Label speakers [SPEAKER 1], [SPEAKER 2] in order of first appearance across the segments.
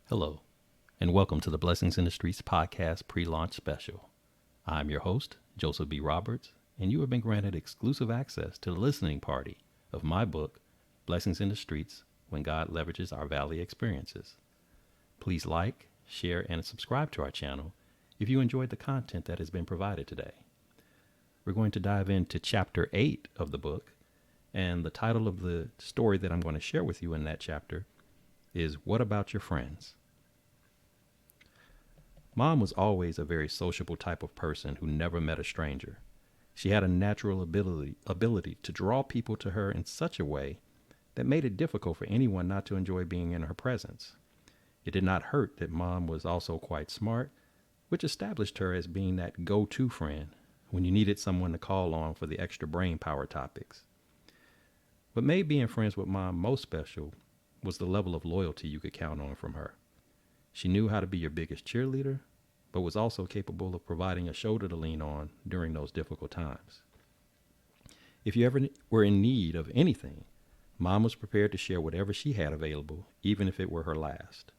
[SPEAKER 1] Hello, and welcome to the Blessings in the Streets podcast pre-launch special. I'm your host, Joseph B. Roberts, and you have been granted exclusive access to the listening party of my book, Blessings in the Streets, When God Leverages Our Valley Experiences. Please like, share, and subscribe to our channel if you enjoyed the content that has been provided today. We're going to dive into Chapter 8 of the book, and the title of the story that I'm going to share with you in that chapter is What About Your Friends? Mom was always a very sociable type of person who never met a stranger. She had a natural ability to draw people to her in such a way that made it difficult for anyone not to enjoy being in her presence. It did not hurt that Mom was also quite smart, which established her as being that go-to friend when you needed someone to call on for the extra brain power topics. What made being friends with Mom most special was the level of loyalty you could count on from her. She knew how to be your biggest cheerleader, but was also capable of providing a shoulder to lean on during those difficult times. If you ever were in need of anything, Mom was prepared to share whatever she had available, even if it were her last.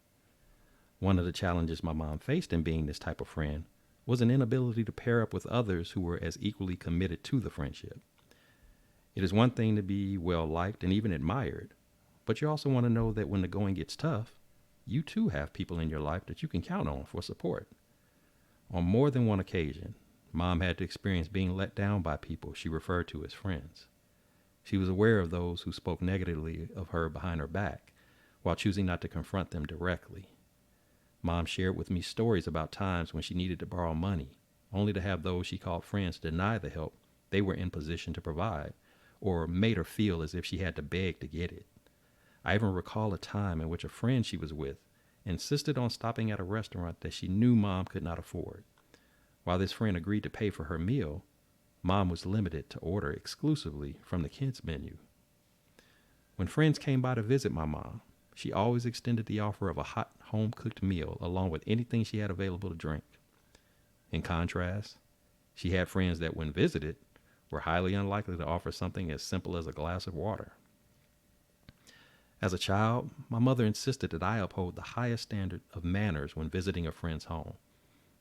[SPEAKER 1] One of the challenges my mom faced in being this type of friend was an inability to pair up with others who were as equally committed to the friendship. It is one thing to be well liked and even admired, but you also want to know that when the going gets tough, you too have people in your life that you can count on for support. On more than one occasion, Mom had to experience being let down by people she referred to as friends. She was aware of those who spoke negatively of her behind her back, while choosing not to confront them directly. Mom shared with me stories about times when she needed to borrow money, only to have those she called friends deny the help they were in position to provide, or made her feel as if she had to beg to get it. I even recall a time in which a friend she was with insisted on stopping at a restaurant that she knew Mom could not afford. While this friend agreed to pay for her meal, Mom was limited to order exclusively from the kids' menu. When friends came by to visit my mom, she always extended the offer of a hot home-cooked meal along with anything she had available to drink. In contrast, she had friends that when visited were highly unlikely to offer something as simple as a glass of water. As a child, my mother insisted that I uphold the highest standard of manners when visiting a friend's home.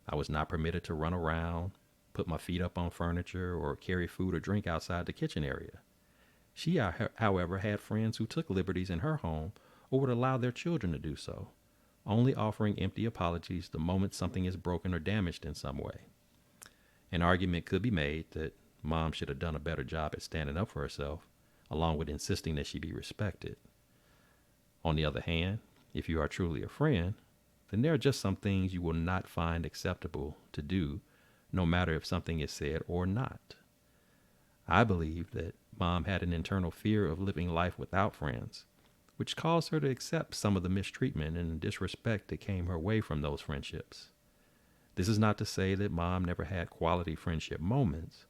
[SPEAKER 1] I was not permitted to run around, put my feet up on furniture, or carry food or drink outside the kitchen area. She, however, had friends who took liberties in her home or would allow their children to do so, only offering empty apologies the moment something is broken or damaged in some way. An argument could be made that Mom should have done a better job at standing up for herself, along with insisting that she be respected. On the other hand, if you are truly a friend, then there are just some things you will not find acceptable to do, no matter if something is said or not. I believe that Mom had an internal fear of living life without friends, which caused her to accept some of the mistreatment and disrespect that came her way from those friendships. This is not to say that Mom never had quality friendship moments.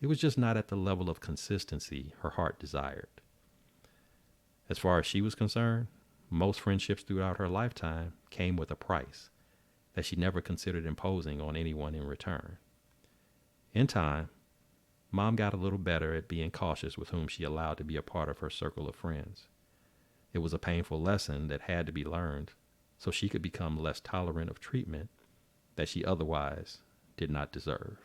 [SPEAKER 1] It was just not at the level of consistency her heart desired. As far as she was concerned, most friendships throughout her lifetime came with a price that she never considered imposing on anyone in return. In time, Mom got a little better at being cautious with whom she allowed to be a part of her circle of friends. It was a painful lesson that had to be learned so she could become less tolerant of treatment that she otherwise did not deserve.